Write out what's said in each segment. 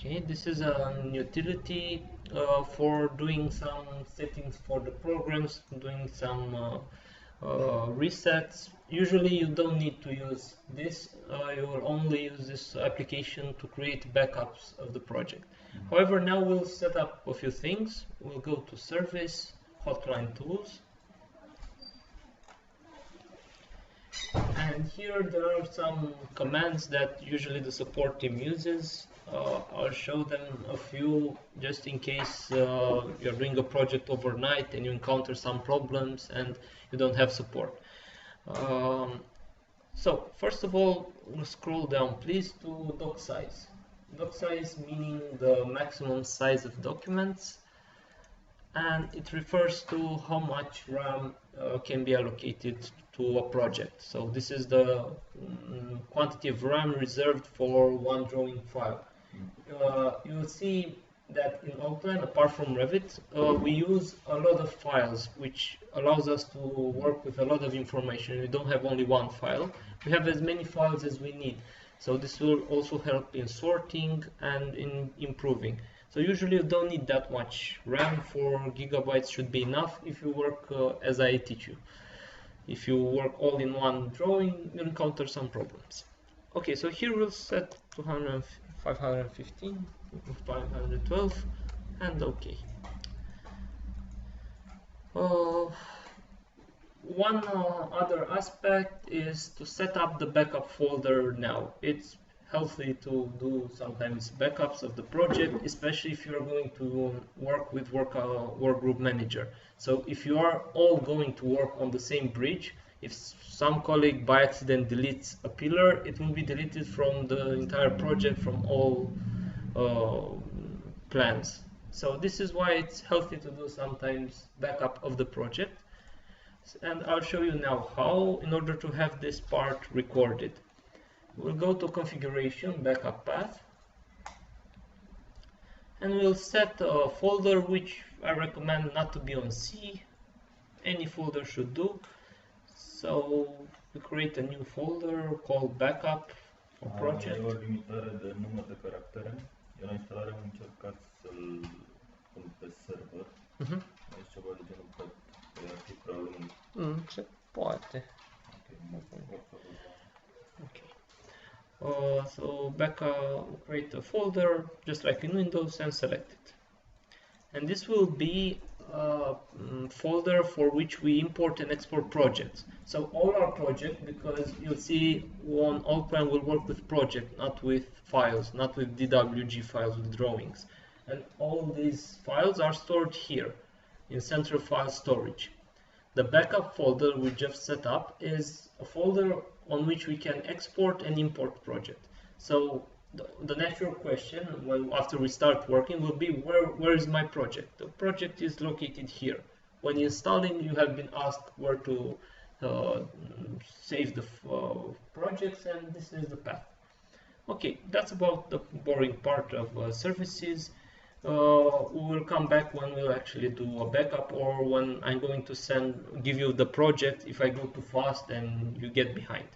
Okay, this is an utility for doing some settings for the programs, doing some resets. Usually you don't need to use this, you will only use this application to create backups of the project. However, now we'll set up a few things. We'll go to Service, Hotline Tools, and here there are some commands that usually the support team uses. I'll show them a few just in case you're doing a project overnight and you encounter some problems and you don't have support. So first of all, we'll scroll down please to doc size. Doc size meaning the maximum size of documents, and it refers to how much RAM can be allocated to a project. So this is the quantity of RAM reserved for one drawing file. You will see that in Allplan, apart from Revit, we use a lot of files, which allows us to work with a lot of information. We don't have only one file. We have as many files as we need. So this will also help in sorting and in improving. So usually you don't need that much RAM. 4 gigabytes should be enough if you work as I teach you. If you work all in one drawing, you'll encounter some problems. Okay, so here we'll set 515, 512, and okay. One other aspect is to set up the backup folder now. It's healthy to do sometimes backups of the project, especially if you're going to work with work group manager. So if you are all going to work on the same bridge, if some colleague by accident deletes a pillar, it will be deleted from the entire project, from all plans. So this is why it's healthy to do sometimes backup of the project. And I'll show you now how, in order to have this part recorded. We'll go to configuration, backup path, and we'll set a folder which I recommend not to be on C. Any folder should do. So we create a new folder called backup for project. E o limitare de număr de caractere. Eu la instalare am încercat să-l pun pe server. Aici ceva de genul că ar fi prea lung. Se poate. Okay. So create a folder just like in Windows and select it. And this will be a folder for which we import and export projects. So all our projects, because you'll see on Allplan will work with project, not with files, not with DWG files, with drawings. And all these files are stored here in central file storage. The backup folder we just set up is a folder on which we can export and import project. So the natural question, well, after we start working, will be where is my project? The project is located here. When installing, you have been asked where to save the projects, and this is the path. Okay, that's about the boring part of services. We will come back when we'll actually do a backup, or when I'm going to give you the project if I go too fast and you get behind.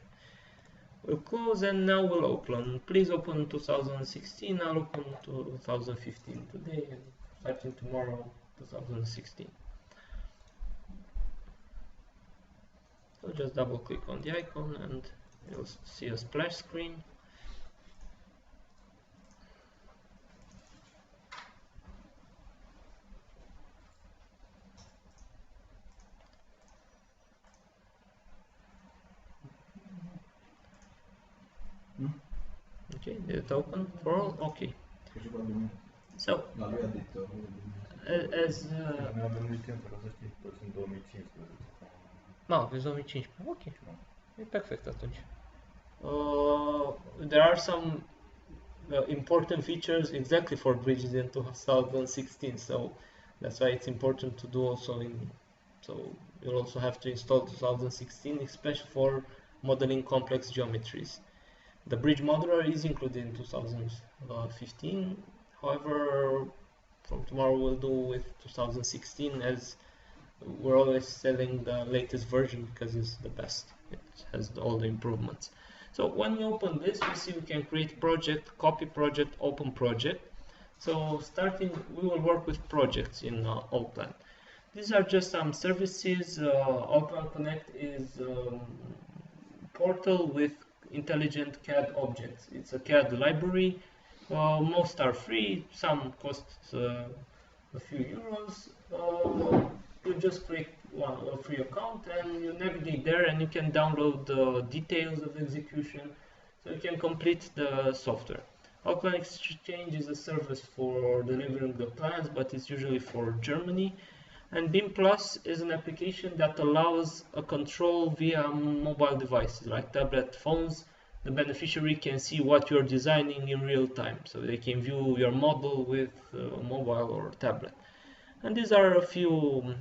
We'll close, and now we'll open. Please open 2016. I'll open 2015 today, and starting tomorrow 2016. So just double click on the icon and you'll see a splash screen. Okay, did it open for all? Okay. So, as no, there's only 2015. Ok. E perfect atunci. There are some important features exactly for bridges in 2016, so that's why it's important to do also so you'll also have to install 2016, especially for modeling complex geometries. The bridge modeler is included in 2015, however, from tomorrow we'll do with 2016, as we're always selling the latest version because it's the best. It has all the improvements. So when we open this, we see we can create project, copy project, open project. So starting, we will work with projects in Allplan. These are just some services. Allplan Connect is portal with intelligent CAD objects. It's a CAD library. Most are free, some cost a few euros. You just create a free account and you navigate there, and you can download the details of execution, so you can complete the software. Allplan Exchange is a service for delivering the plans, but it's usually for Germany. And BIM Plus is an application that allows a control via mobile devices like tablet phones. The beneficiary can see what you're designing in real time, so they can view your model with a mobile or tablet. And these are a few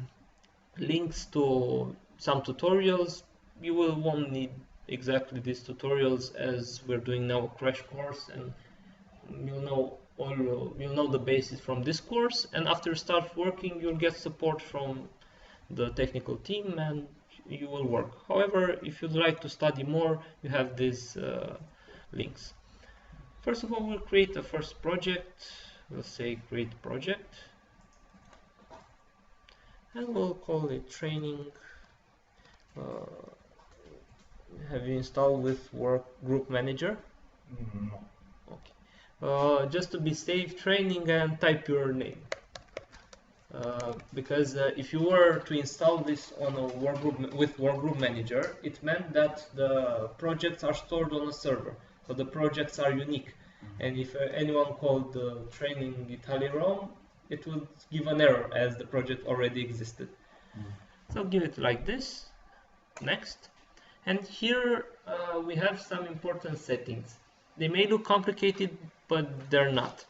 links to some tutorials. You won't need exactly these tutorials, as we're doing now a crash course, and you'll know the basis from this course, and after you start working you'll get support from the technical team and you will work. However, if you'd like to study more, you have these links. First of all, we'll create a first project. We'll say create project, and we'll call it training. Have you installed with Work Group Manager? No. Okay. Just to be safe, training, and type your name. Because if you were to install this on a Workgroup Manager, it meant that the projects are stored on a server, so the projects are unique. And if anyone called the training Italy Rome, it would give an error as the project already existed. So give it like this. Next. And here we have some important settings. They may look complicated, but they're not.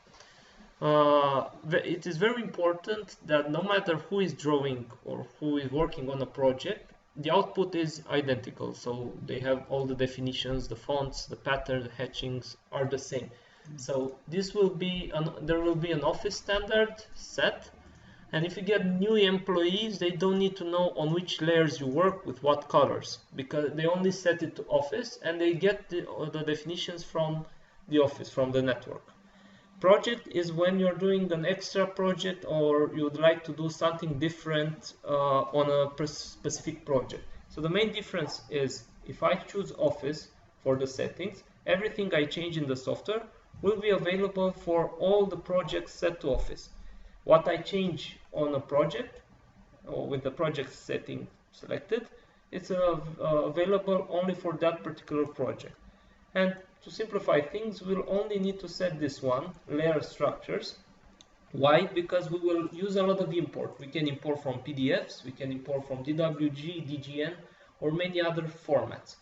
It is very important that no matter who is drawing or who is working on a project, the output is identical. So they have all the definitions, the fonts, the pattern, the hatchings are the same. So this will be there will be an office standard set, and if you get new employees, they don't need to know on which layers you work with what colors, because they only set it to office and they get the definitions from the office, from the network. Project is when you're doing an extra project or you'd like to do something different on a specific project. So the main difference is if I choose office for the settings, everything I change in the software will be available for all the projects set to office. What I change on a project or with the project setting selected, it's available only for that particular project. And to simplify things, we'll only need to set this one, layer structures. Why? Because we will use a lot of import. We can import from PDFs, we can import from DWG, DGN, or many other formats.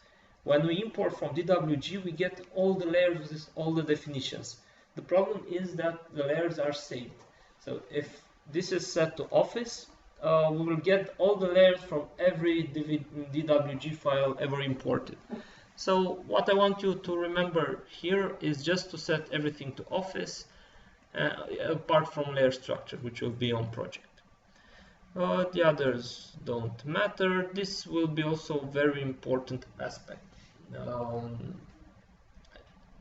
When we import from DWG, we get all the layers with all the definitions. The problem is that the layers are saved. So if this is set to office, we will get all the layers from every DWG file ever imported. So what I want you to remember here is just to set everything to office, apart from layer structure, which will be on project. The others don't matter. This will be also a very important aspect.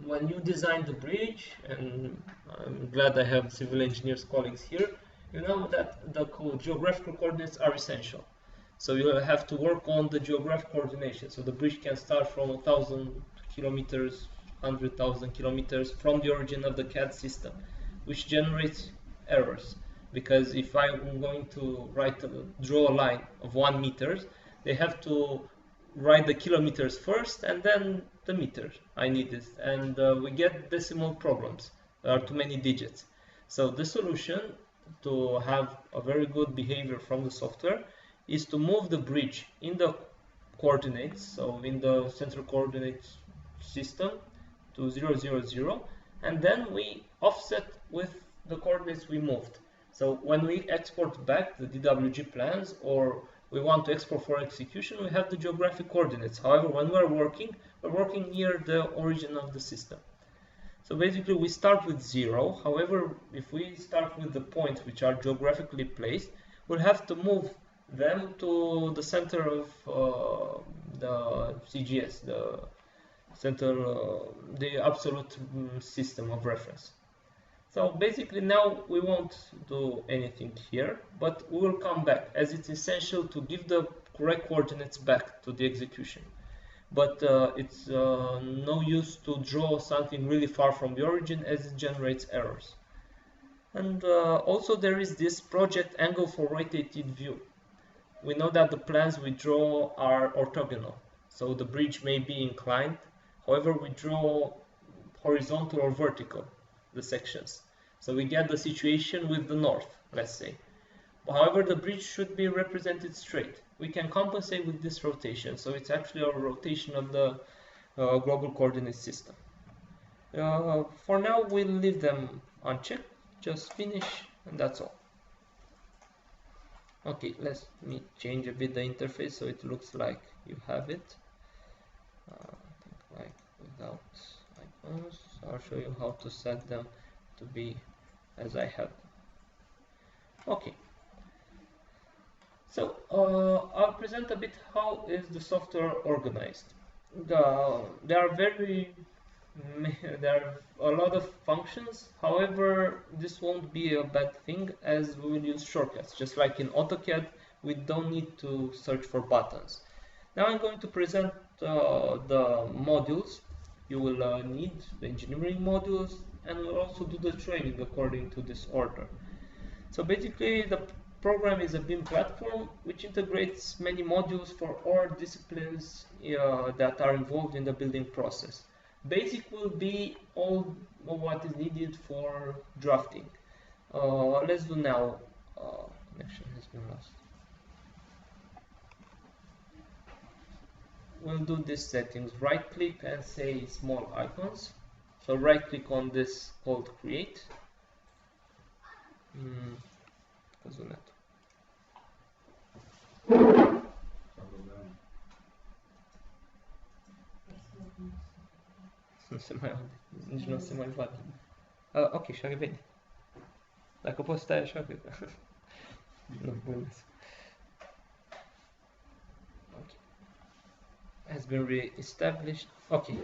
When you design the bridge, and I'm glad I have civil engineers colleagues here, you know that the geographical coordinates are essential. So you have to work on the geographic coordination. So the bridge can start from 1,000 kilometers, 100,000 kilometers from the origin of the CAD system, which generates errors. Because if I'm going to draw a line of 1 meter, they have to write the kilometers first and then the meters. I need this, and we get decimal problems. There are too many digits. So the solution to have a very good behavior from the software is to move the bridge in the coordinates, so in the central coordinates system to 0, 0, 0, and then we offset with the coordinates we moved. So when we export back the DWG plans or we want to export for execution, we have the geographic coordinates. However, when we're working near the origin of the system. So basically we start with 0. However, if we start with the points which are geographically placed, we'll have to move them to the center of the CGS, the absolute system of reference. So basically now we won't do anything here, but we will come back as it's essential to give the correct coordinates back to the execution. But it's no use to draw something really far from the origin as it generates errors. And also there is this project angle for rotated view. We know that the plans we draw are orthogonal, so the bridge may be inclined. However, we draw horizontal or vertical, the sections. So we get the situation with the north, let's say. However, the bridge should be represented straight. We can compensate with this rotation, so it's actually a rotation of the global coordinate system. For now, we'll leave them unchecked, just finish, and that's all. Okay, let me change a bit the interface so it looks like you have it. Like without icons, I'll show you how to set them to be as I have them. Okay. So I'll present a bit how is the software organized. There are a lot of functions. However, this won't be a bad thing as we will use shortcuts. Just like in AutoCAD, we don't need to search for buttons. Now I'm going to present the modules. You will need the engineering modules, and we'll also do the training according to this order. So basically, the program is a BIM platform which integrates many modules for all disciplines that are involved in the building process. Basic will be all of what is needed for drafting. Let's do now. Connection has been lost. We'll do these settings. Right click and say small icons. So right click on this called create. Căzunetul. Nu se mai aude, nici nu se mai vadă. Ok, și-a revenit. Dacă poți stai așa, cred că... Nu, glumesc. Ok. Has been re-established. Okay.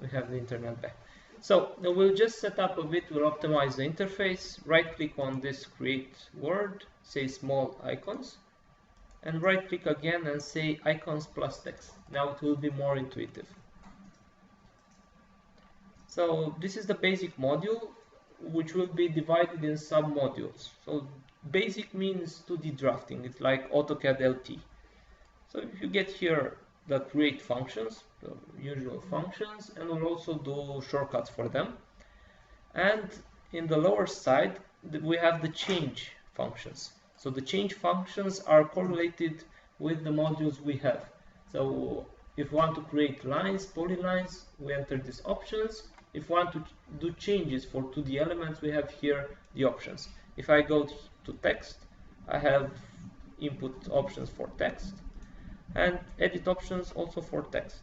We have the internet back. So we'll just set up a bit, we'll optimize the interface, right click on this create word, say small icons, and right click again and say icons plus text. Now it will be more intuitive. So this is the basic module, which will be divided in sub-modules. So basic means 2D drafting, it's like AutoCAD LT. So if you get here the create functions, the usual functions, and we'll also do shortcuts for them. And in the lower side, we have the change functions. So the change functions are correlated with the modules we have. So if we want to create lines, polylines, we enter these options. If we want to do changes for 2D elements, we have here the options. If I go to text, I have input options for text and edit options also for text.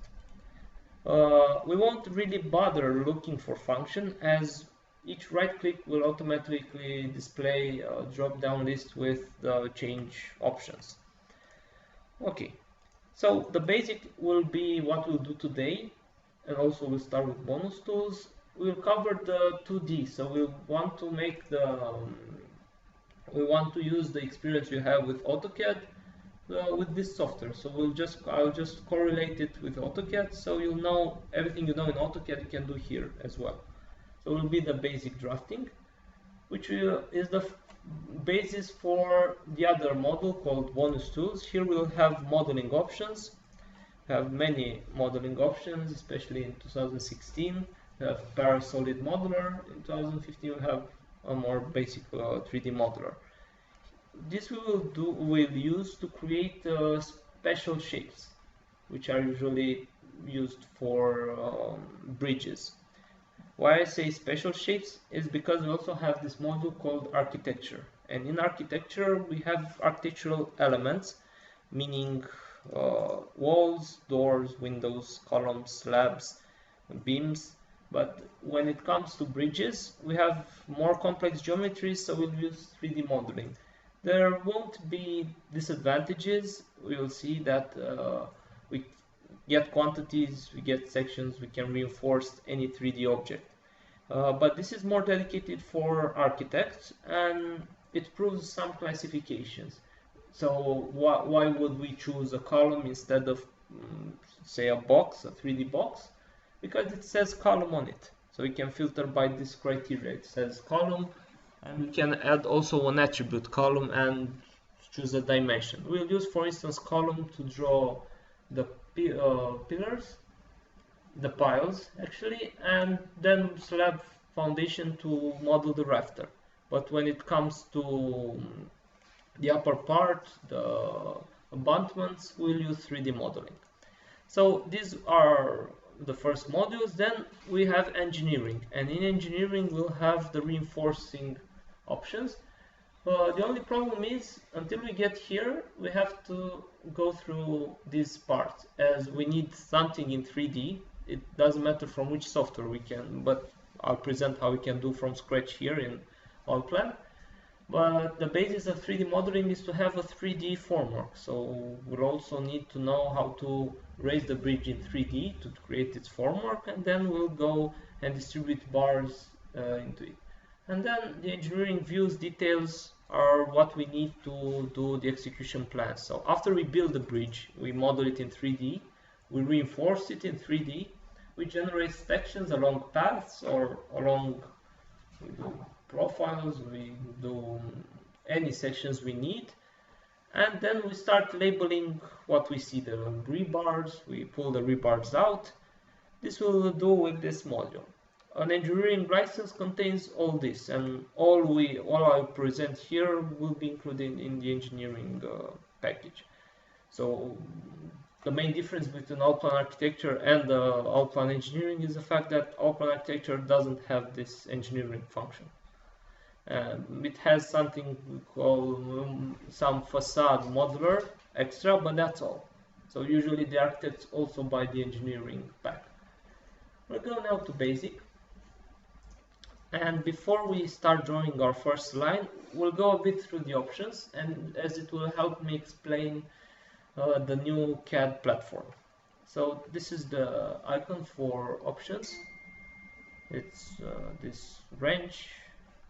We won't really bother looking for function as each right click will automatically display a drop down list with the change options. Okay, so the basic will be what we'll do today, and also we'll start with bonus tools. We'll cover the 2D, so we want to make we want to use the experience you have with AutoCAD with this software. So I'll just correlate it with AutoCAD, so you'll know everything you know in AutoCAD you can do here as well. So it will be the basic drafting, which is the basis for the other model called bonus tools. Here we'll have modeling options. We have many modeling options, especially in 2016. We have Parasolid Modeler. In 2015 we have a more basic 3D modeler. This we'll use to create special shapes, which are usually used for bridges. Why I say special shapes is because we also have this module called architecture, and in architecture we have architectural elements, meaning walls, doors, windows, columns, slabs, beams. But when it comes to bridges, we have more complex geometries, so we'll use 3D modeling. There won't be disadvantages. We will see that we get quantities, we get sections, we can reinforce any 3D object. But this is more dedicated for architects, and it proves some classifications. So why would we choose a column instead of, say, a box, a 3D box? Because it says column on it. So we can filter by this criteria. It says column, and we can add also an attribute column and choose a dimension. We'll use, for instance, column to draw the pillars, the piles actually, and then slab foundation to model the rafter. But when it comes to the upper part, the abutments, we'll use 3D modeling. So these are the first modules. Then we have engineering, and in engineering we'll have the reinforcing options. The only problem is, until we get here, we have to go through this part, as we need something in 3D. It doesn't matter from which software we can, but I'll present how we can do from scratch here in Allplan. But the basis of 3D modeling is to have a 3D formwork. So we'll also need to know how to raise the bridge in 3D to create its formwork, and then we'll go and distribute bars into it. And then the engineering views details are what we need to do the execution plan. So after we build the bridge, we model it in 3D, we reinforce it in 3D, we generate sections along paths or along, we do profiles, we do any sections we need, and then we start labeling what we see, the rebars, we pull the rebars out. This we'll do with this module. An engineering license contains all this, and all I present here will be included in the engineering package. So the main difference between Allplan architecture and Allplan engineering is the fact that Allplan architecture doesn't have this engineering function. It has something we call some facade modeler extra, but that's all. So usually the architects also buy the engineering pack. We'll go now to basic. And before we start drawing our first line, we'll go a bit through the options, and as it will help me explain the new CAD platform. So this is the icon for options. It's this wrench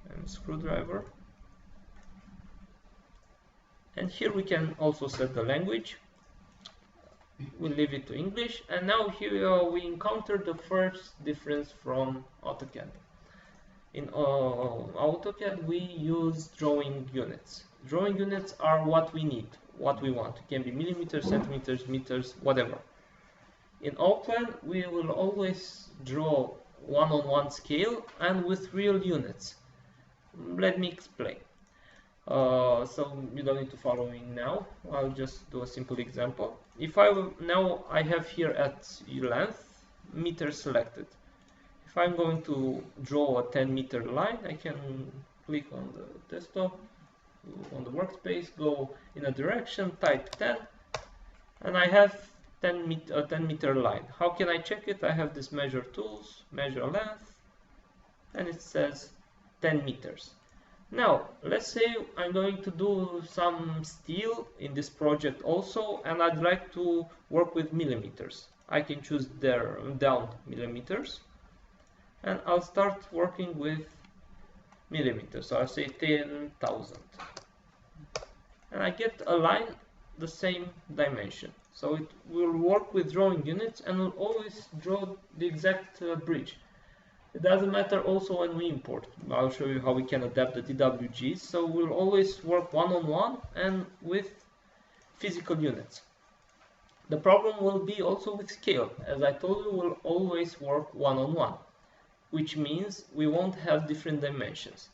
and screwdriver. And here we can also set the language. We'll leave it to English. And now here we encounter the first difference from AutoCAD. In AutoCAD we use drawing units. Drawing units are what we need, what we want. It can be millimeters, centimeters, meters, whatever. In Allplan we will always draw one-on-one scale and with real units. Let me explain. So you don't need to follow me now. I'll just do a simple example. If now I have here at length meter selected. If I'm going to draw a 10-meter line, I can click on the desktop, on the workspace, go in a direction, type 10, and I have a 10-meter line. How can I check it? I have this measure tools, measure length, and it says 10 meters. Now, let's say I'm going to do some steel in this project also, and I'd like to work with millimeters. I can choose down millimeters, and I'll start working with millimeters. So I'll say 10,000. And I get a line the same dimension. So it will work with drawing units and will always draw the exact bridge. It doesn't matter also when we import. I'll show you how we can adapt the DWGs. So we'll always work one-on-one and with physical units. The problem will be also with scale. As I told you, we'll always work one-on-one, which means we won't have different dimensions.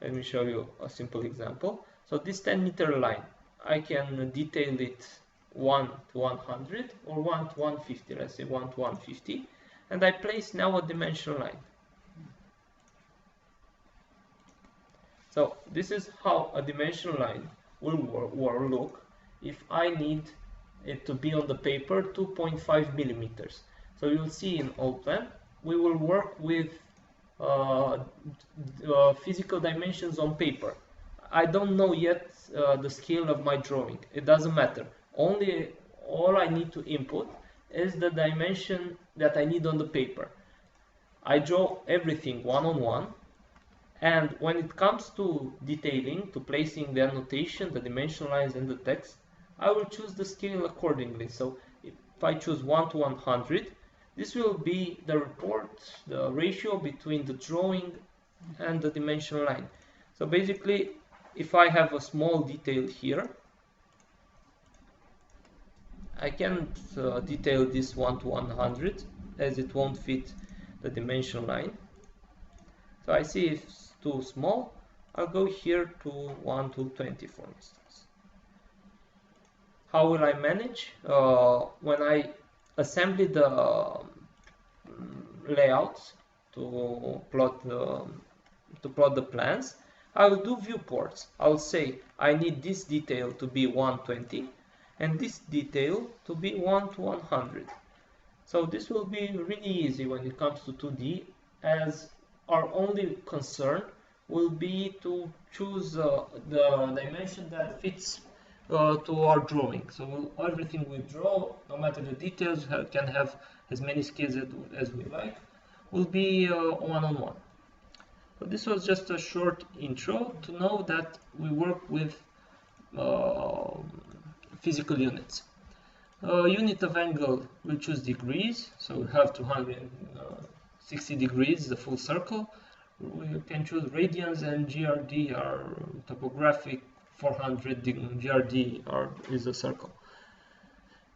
Let me show you a simple example. So this 10-meter line, I can detail it 1 to 100 or 1 to 150. Let's say 1 to 150. And I place now a dimension line. So this is how a dimension line will look if I need it to be on the paper 2.5 millimeters. So you'll see in Allplan we will work with physical dimensions on paper. I don't know yet the scale of my drawing. It doesn't matter. All I need to input is the dimension that I need on the paper. I draw everything one-on-one, and when it comes to detailing, to placing the annotation, the dimension lines and the text, I will choose the scale accordingly. So if I choose 1 to 100, this will be the report, the ratio between the drawing and the dimension line. So basically, if I have a small detail here, I can't detail this 1 to 100 as it won't fit the dimension line. So I see if it's too small, I'll go here to 1 to 20 for instance. How will I manage? When I assemble the layouts to plot the plans, I will do viewports. I'll say I need this detail to be 120 and this detail to be 1 to 100. So this will be really easy when it comes to 2D, as our only concern will be to choose the dimension that fits to our drawing. So everything we draw, no matter the details, can have as many scales as we like, will be one-on-one. So this was just a short intro to know that we work with physical units. Unit of angle, we choose degrees, so we have 260 degrees, the full circle. We can choose radians, and GRD are topographic. 400 GRD is a circle.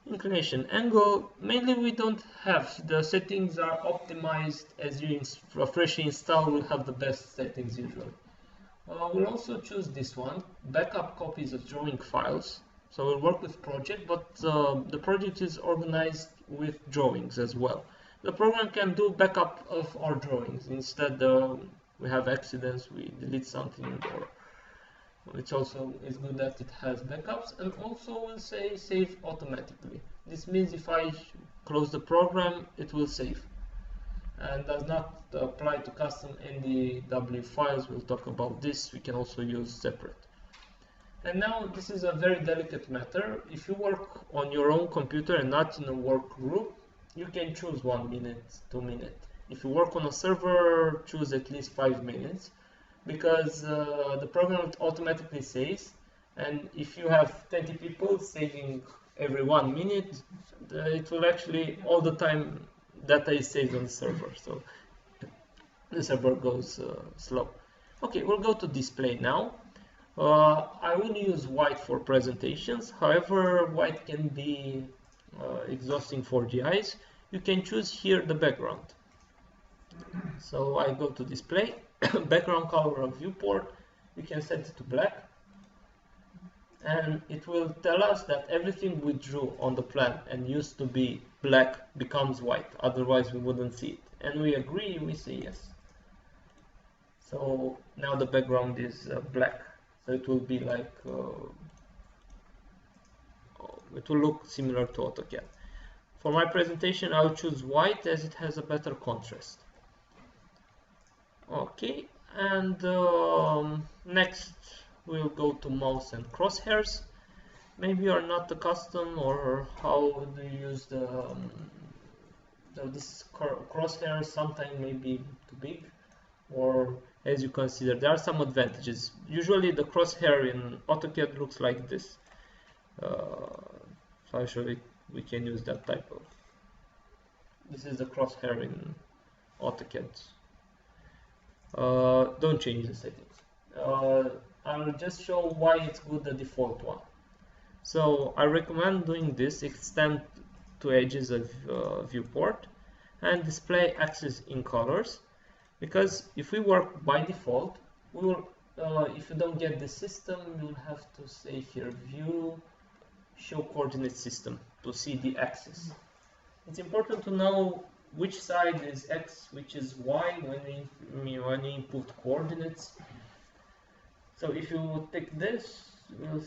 Inclination angle, mainly we don't have, the settings are optimized as you freshly install, will have the best settings usually. We'll also choose this one, backup copies of drawing files. So we'll work with project, but the project is organized with drawings as well. The program can do backup of our drawings. Instead, we have accidents, we delete something, or it's good that it has backups, and also will say save automatically. This means if I close the program, it will save, and does not apply to custom NDW files. We'll talk about this. We can also use separate. And now this is a very delicate matter. If you work on your own computer and not in a work group, you can choose 1 minute, 2 minutes. If you work on a server, choose at least 5 minutes, because the program automatically saves, and if you have 20 people saving every 1 minute, it will actually all the time data is saved on the server, so the server goes slow. Okay, we'll go to display now. I will use white for presentations, however white can be exhausting for the eyes. You can choose here the background. So I go to display, background color of viewport, you can set it to black, and it will tell us that everything we drew on the plan and used to be black becomes white, otherwise we wouldn't see it. And we agree, we say yes. So now the background is black. So it will be like, it will look similar to AutoCAD. For my presentation, I'll choose white as it has a better contrast. Okay, and next we'll go to mouse and crosshairs. Maybe you are not accustomed, or how do you use this crosshair? Sometimes may be too big, or as you consider, there are some advantages. Usually the crosshair in AutoCAD looks like this. So actually we can use that type of. This is the crosshair in AutoCAD. Don't change the settings. I'll just show why it's good, the default one. So I recommend doing this: extend to edges of viewport and display axis in colors. Because if we work by default, we will, if you don't get the system, you'll have to say here view show coordinate system to see the axis. It's important to know which side is x, which is y when you input coordinates. So if you take this,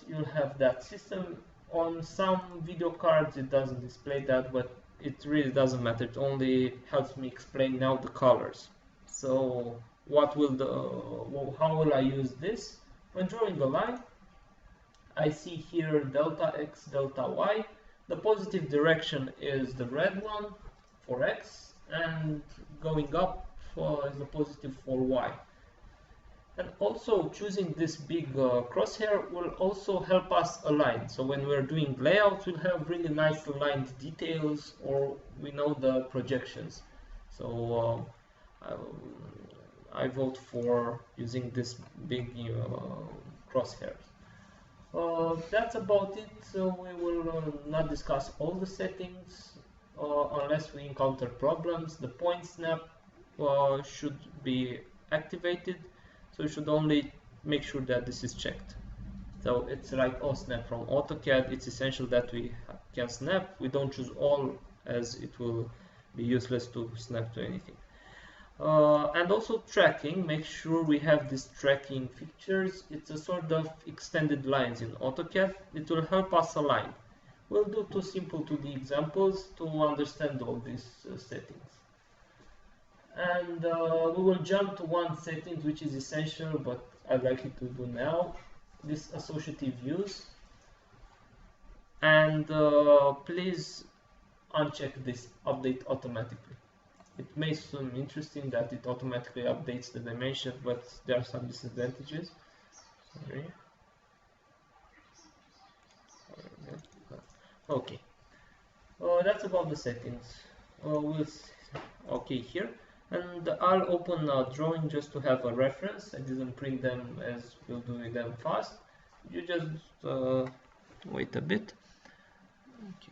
you'll have that system. On some video cards it doesn't display that, but it really doesn't matter. It only helps me explain now the colors. So how will I use this? When drawing a line, I see here delta x, delta y. The positive direction is the red one for x, and going up is the positive for y. And also choosing this big crosshair will also help us align. So when we're doing layouts, we'll have really nice aligned details, or we know the projections. So I vote for using this big crosshairs. That's about it. So we will not discuss all the settings unless we encounter problems. The point snap should be activated, so you should only make sure that this is checked. So it's like all snap from AutoCAD. It's essential that we can snap. We don't choose all, as it will be useless to snap to anything. And also tracking, make sure we have these tracking features. It's a sort of extended lines in AutoCAD. It will help us align. We'll do two simple 2D examples to understand all these settings. And we will jump to one setting which is essential, but I'd like you to do now, this associative views. And please uncheck this update automatically. It may seem interesting that it automatically updates the dimension, but there are some disadvantages. Sorry. Okay. That's about the settings. Okay here. And I'll open a drawing just to have a reference. I didn't print them as we'll do them fast. You just wait a bit. Okay.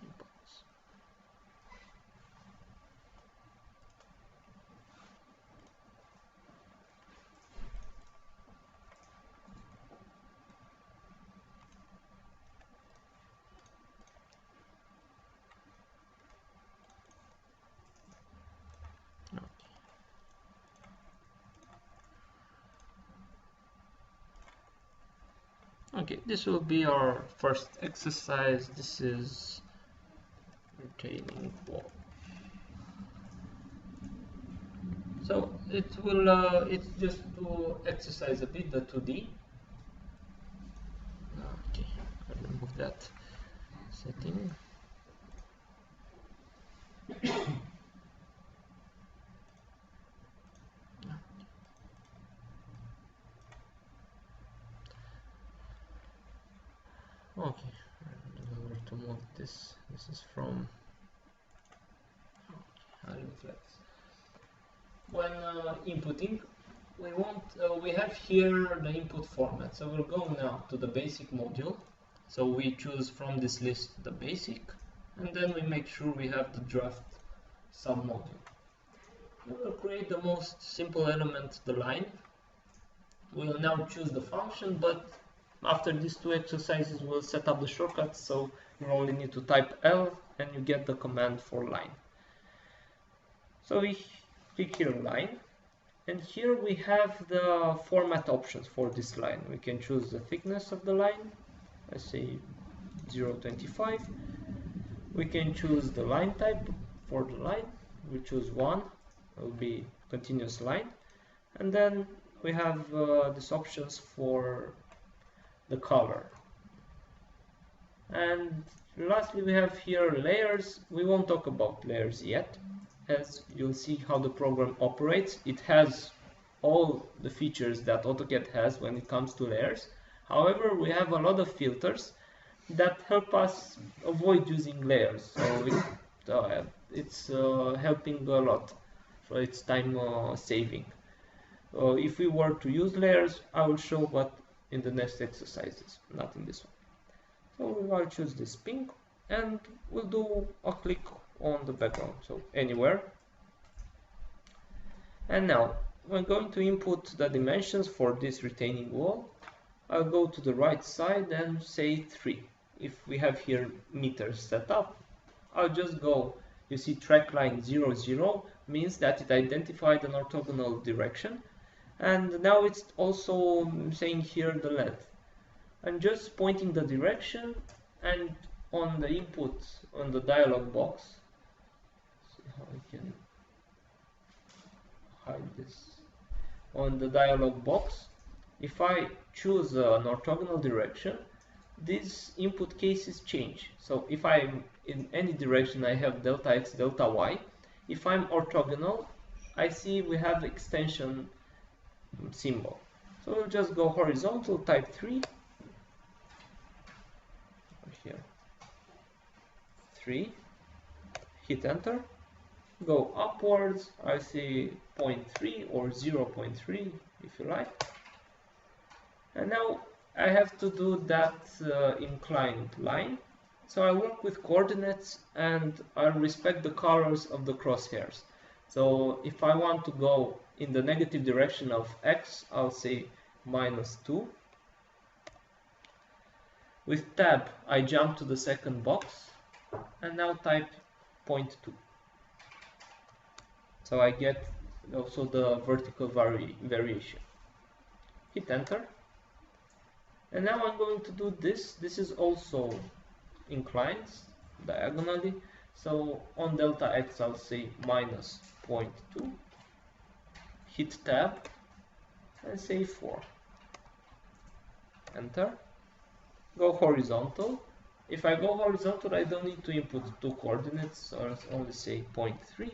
Okay, this will be our first exercise. This is retaining wall. So it's just to exercise a bit the 2D. Okay, I'll remove that setting. Okay, where to move this. This is from. Okay, when inputting, we have here the input format. So we'll go now to the basic module. So we choose from this list the basic, and then we make sure we have the draft submodule. We will create the most simple element, the line. We will now choose the function, but after these two exercises, we'll set up the shortcuts, so you only need to type L and you get the command for line. So we click here line, and here we have the format options for this line. We can choose the thickness of the line, let's say 0.25. We can choose the line type for the line. We choose 1, it will be continuous line, and then we have these options for the color. And lastly, we have here layers. We won't talk about layers yet, as you'll see how the program operates. It has all the features that AutoCAD has when it comes to layers. However, we have a lot of filters that help us avoid using layers, so it's helping a lot. So it's time saving. If we were to use layers, I will show what in the next exercises, not in this one. So I'll choose this pink, and we'll do a click on the background, so anywhere. And now we're going to input the dimensions for this retaining wall. I'll go to the right side and say 3. If we have here meters set up, I'll just go, you see track line 0, 0 means that it identified an orthogonal direction. And now it's also saying here the length. I'm just pointing the direction, and on the input on the dialog box, see how I can hide this. On the dialog box, if I choose an orthogonal direction, these input cases change. So if I'm in any direction, I have delta x, delta y. If I'm orthogonal, I see we have extension symbol. So we'll just go horizontal, type 3, here, 3, hit enter, go upwards, I see 0.3 or 0.3 if you like. And now I have to do that inclined line. So I work with coordinates and I respect the colors of the crosshairs. So if I want to go in the negative direction of x, I'll say -2. With tab, I jump to the second box and now type 0.2. So I get also the vertical variation. Hit enter. And now I'm going to do this. This is also inclined diagonally. So on delta x, I'll say -0.2. Hit tab and say 4. Enter. Go horizontal. If I go horizontal, I don't need to input 2 coordinates, so I'll only say 0.3.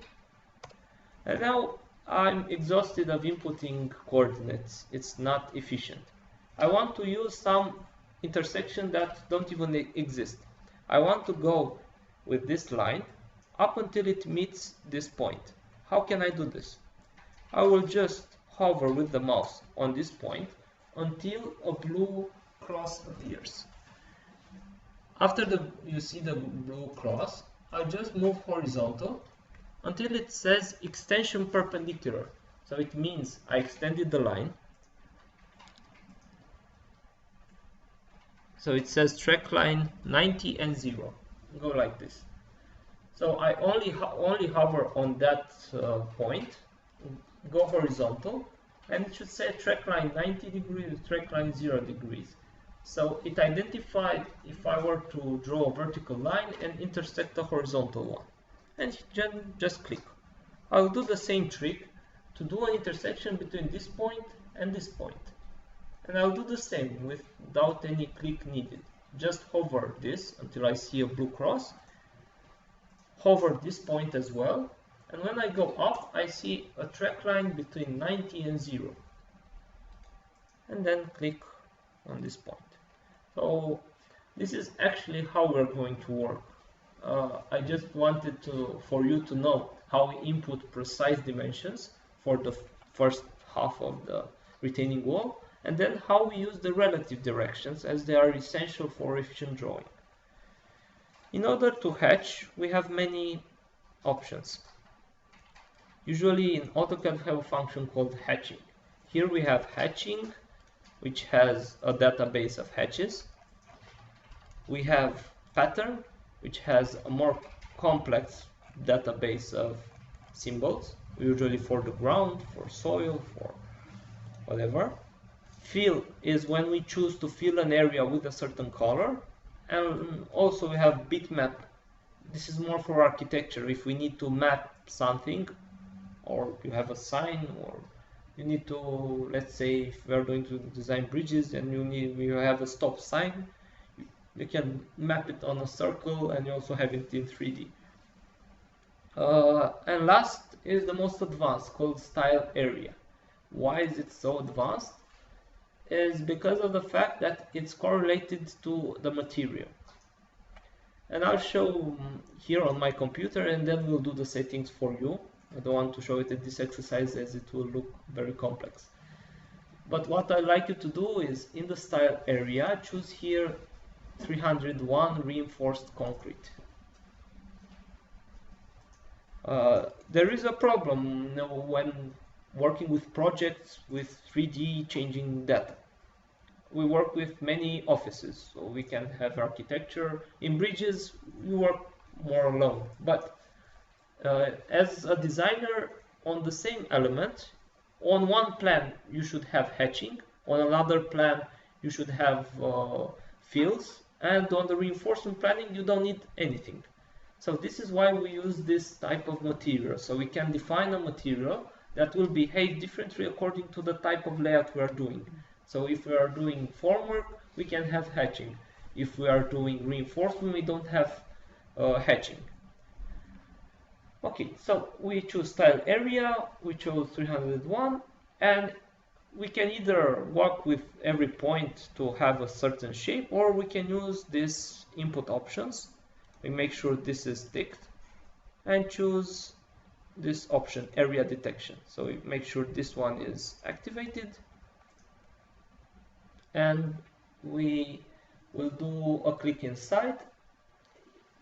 And now I'm exhausted of inputting coordinates. It's not efficient. I want to use some intersection that don't even exist. I want to go with this line up until it meets this point. How can I do this? I will just hover with the mouse on this point until a blue cross appears. After you see the blue cross, I'll just move horizontal until it says extension perpendicular. So it means I extended the line. So it says track line 90 and 0. Go like this. So I only hover on that point, go horizontal, and it should say track line 90 degrees, track line 0 degrees. So it identified if I were to draw a vertical line and intersect a horizontal one. And just click. I'll do the same trick to do an intersection between this point and this point. And I'll do the same without any click needed. Just hover this until I see a blue cross. Hover this point as well. And when I go up, I see a track line between 90 and 0. And then click on this point. So this is actually how we're going to work. I just wanted for you to know how we input precise dimensions for the first half of the retaining wall, and then how we use the relative directions, as they are essential for efficient drawing. In order to hatch, we have many options. Usually in AutoCAD we have a function called hatching. Here we have hatching, which has a database of hatches. We have pattern, which has a more complex database of symbols, usually for the ground, for soil, for whatever. Fill is when we choose to fill an area with a certain color. And also we have bitmap. This is more for architecture. If we need to map something, or you have a sign, or you need to, let's say, if we are going to design bridges and you have a stop sign, you can map it on a circle, and you also have it in 3D. And last is the most advanced, called style area. Why is it so advanced? Is because of the fact that it's correlated to the material. And I'll show here on my computer, and then we'll do the settings for you. I don't want to show it in this exercise as it will look very complex. But what I'd like you to do is, in the style area, choose here 301 reinforced concrete. There is a problem when working with projects with 3D changing data. We work with many offices, so we can have architecture. In bridges, we work more alone. But as a designer, on the same element, on one plan you should have hatching, on another plan you should have fills, and on the reinforcement planning you don't need anything. So this is why we use this type of material. So we can define a material that will behave differently according to the type of layout we are doing. So if we are doing formwork, we can have hatching. If we are doing reinforcement, we don't have hatching. Okay, so we choose style area, we chose 301, and we can either work with every point to have a certain shape, or we can use these input options. We make sure this is ticked and choose this option, area detection. So we make sure this one is activated, and we will do a click inside.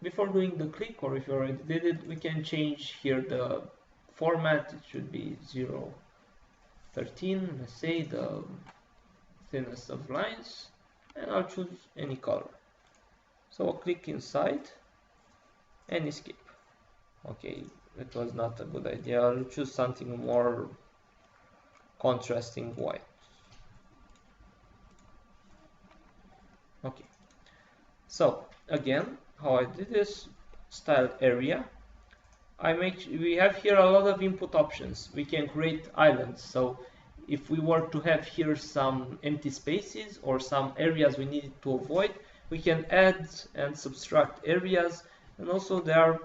Before doing the click, or if you already did it, we can change here the format. It should be 013, let's say, the thinness of lines, and I'll choose any color. So I'll click inside and escape. Okay, it was not a good idea. I'll choose something more contrasting white. Okay, so again, how I did this, style area. We have here a lot of input options. We can create islands. So if we were to have here some empty spaces or some areas we need to avoid, we can add and subtract areas. And also there are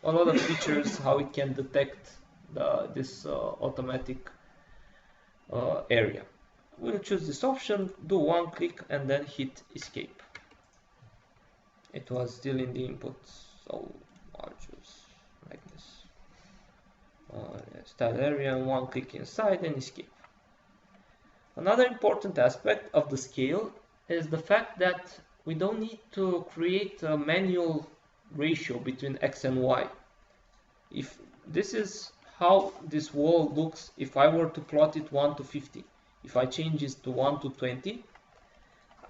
a lot of features how we can detect this automatic area. We'll choose this option, do one click, and then hit escape. It was still in the input, so I'll choose like this. Style area, and one click inside and escape. Another important aspect of the scale is the fact that we don't need to create a manual ratio between x and y. If this is how this wall looks if I were to plot it 1 to 50. If I change it to 1 to 20,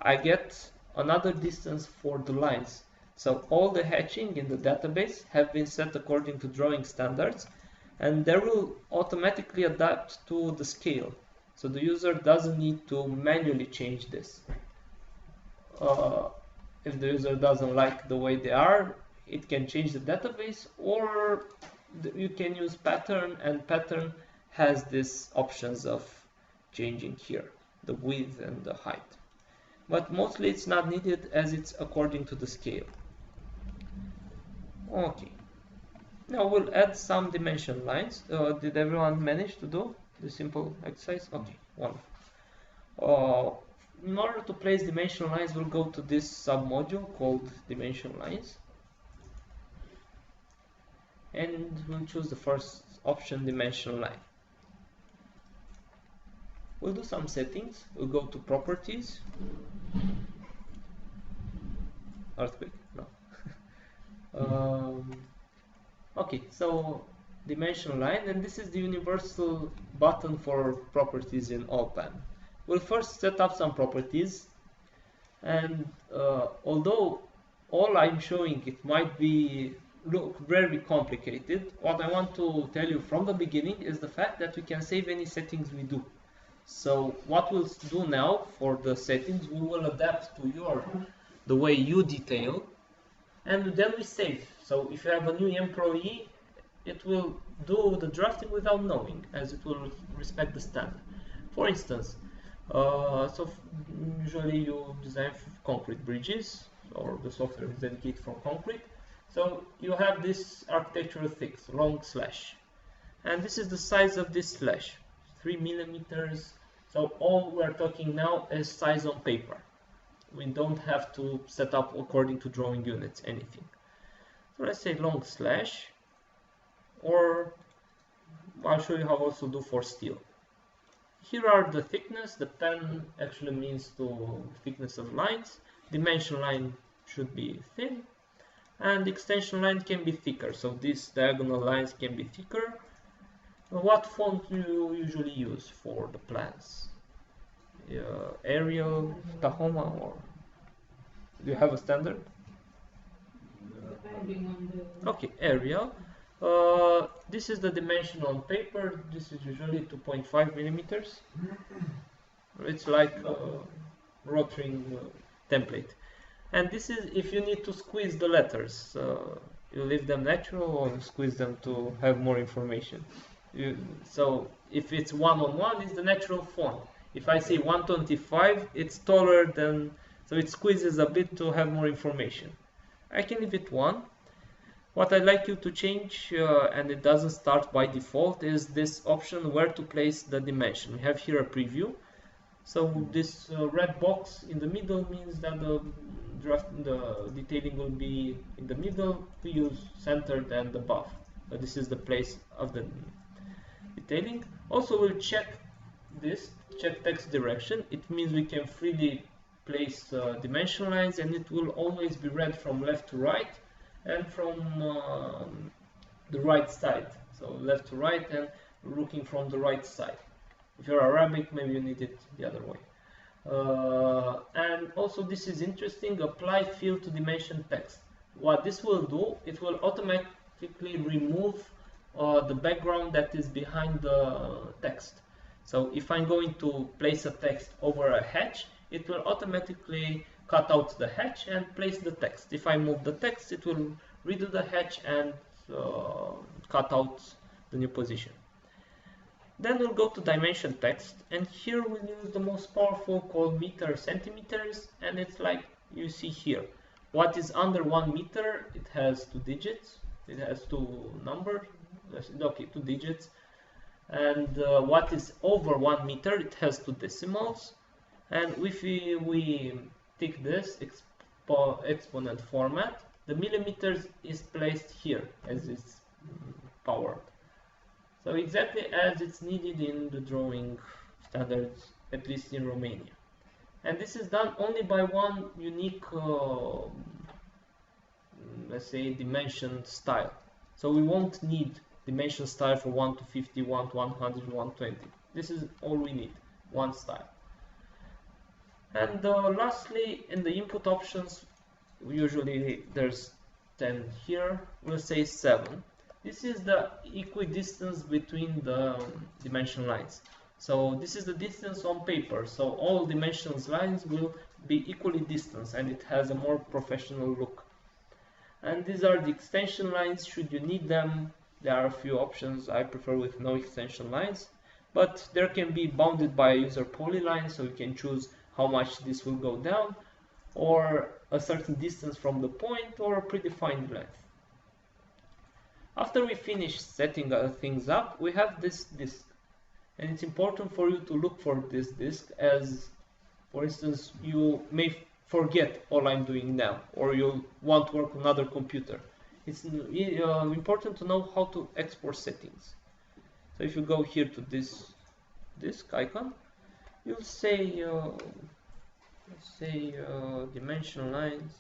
I get another distance for the lines. So all the hatching in the database have been set according to drawing standards, and they will automatically adapt to the scale. So the user doesn't need to manually change this. If the user doesn't like the way they are, it can change the database, or you can use pattern, and pattern has these options of changing here, the width and the height. But mostly it's not needed as it's according to the scale. Okay, now we'll add some dimension lines. Did everyone manage to do the simple exercise? Okay, wonderful. In order to place dimension lines, we'll go to this submodule called dimension lines, and we'll choose the first option, dimension line. We'll do some settings. We'll go to properties. Earthquake? No. Okay, so dimension line, and this is the universal button for properties in Allplan. We'll first set up some properties, and although all I'm showing it might look very complicated, what I want to tell you from the beginning is the fact that we can save any settings we do. So what we'll do now for the settings, we will adapt to the way you detail, and then we save. So if you have a new employee, it will do the drafting without knowing, as it will respect the standard. For instance, usually you design concrete bridges, or the software is dedicated for concrete. So you have this architectural thick, long slash, and this is the size of this slash, 3 millimeters. So all we're talking now is size on paper. We don't have to set up according to drawing units anything. So let's say long slash, or I'll show you how also do for steel. Here are the thickness. The pen actually means to thickness of lines. Dimension line should be thin, and extension line can be thicker. So these diagonal lines can be thicker. What font do you usually use for the plans? Arial, Tahoma, or do you have a standard? Depending on the... Okay, Arial. This is the dimension on paper. This is usually 2.5 millimeters. It's like a rotring template. And this is if you need to squeeze the letters. You leave them natural, or you squeeze them to have more information. So if it's 1:1, it's the natural font. If I say 125, it's taller than, so it squeezes a bit to have more information. I can leave it 1. What I'd like you to change, and it doesn't start by default, is this option where to place the dimension. We have here a preview. So this red box in the middle means that the detailing will be in the middle. We use centered and above. So this is the place of the detailing. Also, we'll check text direction. It means we can freely place dimension lines, and it will always be read from left to right and from the right side. So left to right and looking from the right side. If you're Arabic, maybe you need it the other way. And also, this is interesting, apply fill to dimension text. What this will do, it will automatically remove the background that is behind the text. So if I'm going to place a text over a hatch, it will automatically cut out the hatch and place the text. If I move the text, it will redo the hatch and cut out the new position. Then we'll go to dimension text, and here we'll use the most powerful called meter centimeters, and it's like you see here. What is under 1 meter, it has 2 digits, it has 2 numbers, okay, 2 digits. And what is over 1 meter, it has 2 decimals. And if we tick this exponent format, the millimeters is placed here as it's powered. So exactly as it's needed in the drawing standards, at least in Romania. And this is done only by one unique, let's say, dimension style. So we won't need dimension style for 1 to 50, 1 to 100, 120. This is all we need, one style. And lastly, in the input options, usually there's 10 here, we'll say 7. This is the equidistance between the dimension lines. So this is the distance on paper. So all dimensions lines will be equally distant, and it has a more professional look. And these are the extension lines should you need them. There are a few options. I prefer with no extension lines, but there can be bounded by a user polyline, so you can choose how much this will go down, or a certain distance from the point, or a predefined length. After we finish setting things up, we have this disk, and it's important for you to look for this disk, as for instance you may forget all I'm doing now, or you'll want to work on another computer. It's important to know how to export settings. So if you go here to this disk icon, you'll say let's say dimension lines,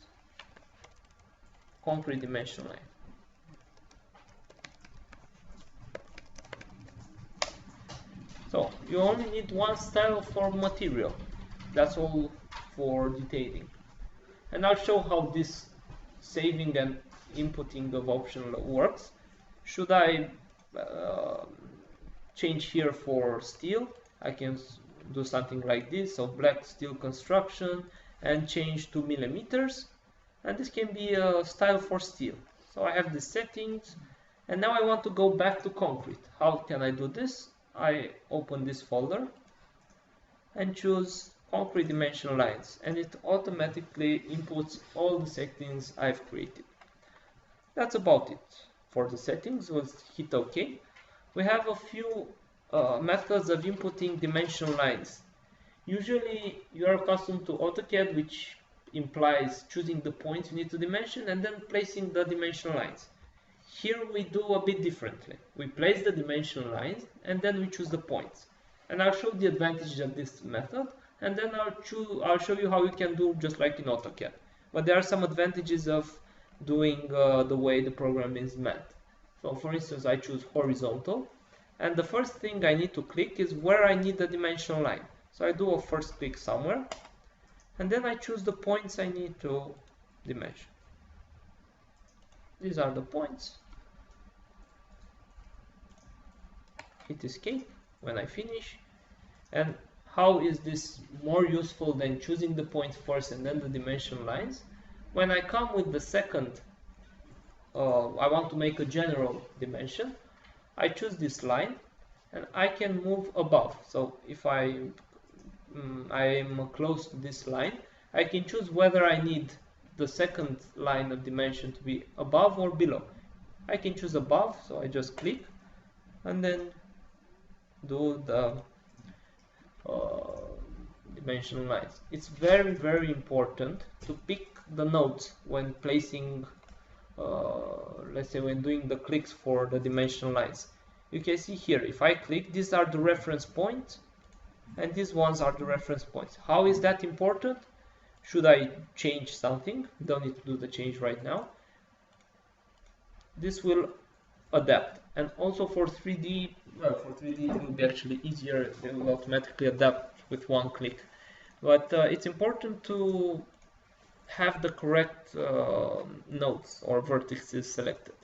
concrete dimension line. So you only need one style for material. That's all for detailing. And I'll show how this saving and inputting of option works. Should I change here for steel, I can do something like this. So black steel construction, and change to millimeters. And this can be a style for steel. So I have the settings, and now I want to go back to concrete. How can I do this? I open this folder and choose concrete dimension lines, and it automatically inputs all the settings I've created. That's about it for the settings. We'll hit OK. We have a few methods of inputting dimension lines. Usually you are accustomed to AutoCAD, which implies choosing the points you need to dimension and then placing the dimension lines. Here we do a bit differently. We place the dimension lines and then we choose the points. And I'll show the advantage of this method, and then I'll show you how you can do just like in AutoCAD. But there are some advantages of doing the way the program is meant. So for instance, I choose horizontal, and the first thing I need to click is where I need the dimension line. So I do a first click somewhere, and then I choose the points I need to dimension. These are the points. Hit escape when I finish. And how is this more useful than choosing the points first and then the dimension lines? When I come with the second, I want to make a general dimension, I choose this line and I can move above. So if I am close to this line, I can choose whether I need the second line of dimension to be above or below. I can choose above, so I just click and then do the dimensional lines. It's very, very important to pick the nodes when placing, let's say when doing the clicks for the dimensional lines. You can see here, if I click, these are the reference points and these ones are the reference points. How is that important? Should I change something? Don't need to do the change right now. This will adapt, and also for 3D, well, for 3D it will be actually easier. It will automatically adapt with one click. But it's important to have the correct nodes or vertices selected.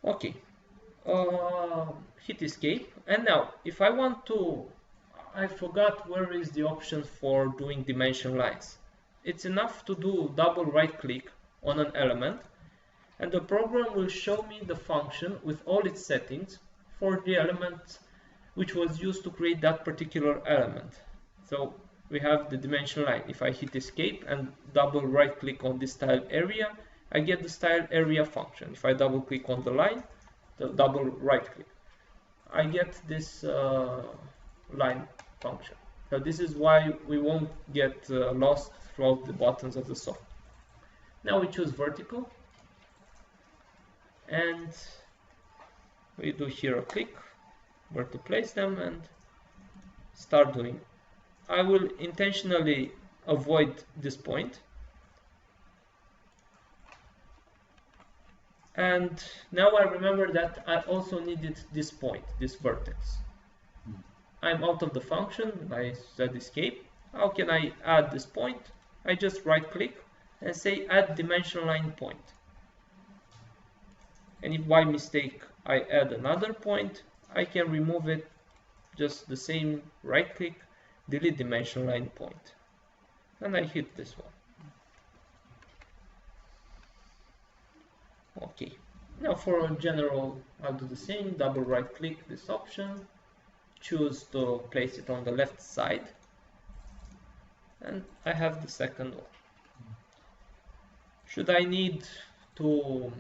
Okay, hit escape, and now if I want to, I forgot where is the option for doing dimension lines. It's enough to do double right click on an element and the program will show me the function with all its settings for the element which was used to create that particular element. So we have the dimension line. If I hit escape and double right click on this style area, I get the style area function. If I double click on the line, the double right click, I get this line function. So this is why we won't get lost throughout the buttons of the software. Now we choose vertical and we do here a click where to place them and start doing. I will intentionally avoid this point, and now I remember that I also needed this point, this vertex. I'm out of the function, I said escape. How can I add this point? I just right click and say add dimension line point. And if by mistake I add another point, I can remove it, just the same right click, delete dimension line point. And I hit this one. Okay, now for a general, I'll do the same, double right click this option, choose to place it on the left side, and I have the second one. Should I need to,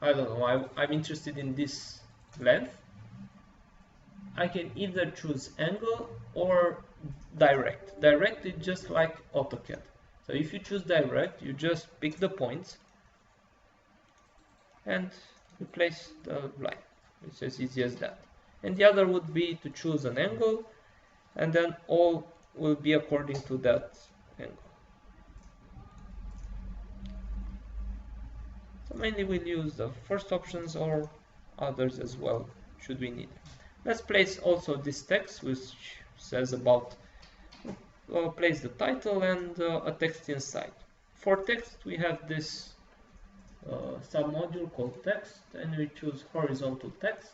I don't know, I'm interested in this length, I can either choose angle or direct. Direct is just like AutoCAD. So if you choose direct, you just pick the points and replace the line. It's as easy as that. And the other would be to choose an angle, and then all will be according to that angle. So mainly we'll use the first options or others as well, should we need. Let's place also this text, which says about, place the title and a text inside. For text, we have this submodule called text, and we choose horizontal text.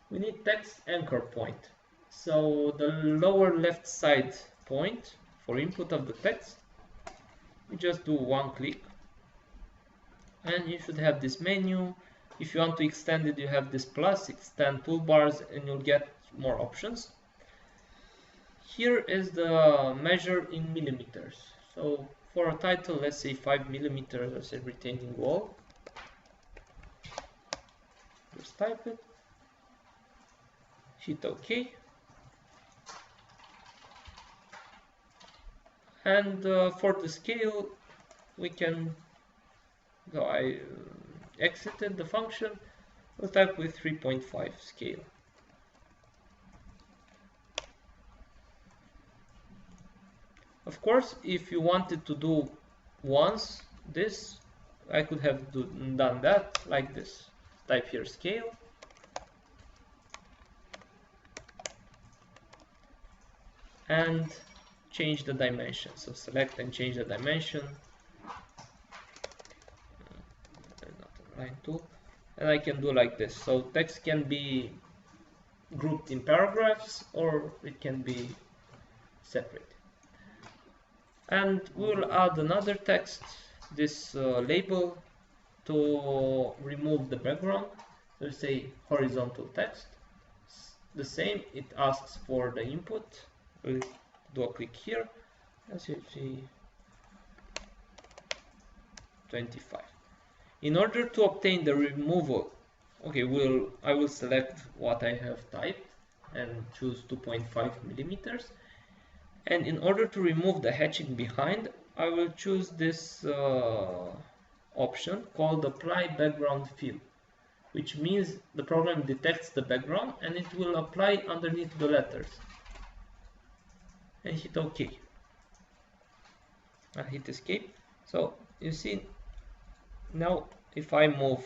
We need text anchor point. So the lower left side point for input of the text, we just do one click, and you should have this menu. If you want to extend it, you have this plus, extend toolbars, and you'll get more options. Here is the measure in millimeters. So for a title, let's say 5 millimeters, let's say retaining wall. Just type it, hit OK. And for the scale, we can go, I exited the function, we'll type with 3.5 scale. Of course, if you wanted to do once this, I could have done that like this. Type here scale, and change the dimension. So select and change the dimension. Not a line tool, and I can do like this. So text can be grouped in paragraphs or it can be separate. And we'll add another text, this label, to remove the background. So say horizontal text. The same, it asks for the input. We'll do a click here, as you see, 25. In order to obtain the removal, okay, I will select what I have typed and choose 2.5 millimeters. And in order to remove the hatching behind, I will choose this option called Apply Background Fill, which means the program detects the background and it will apply underneath the letters. And hit OK. I hit Escape. So you see, now if I move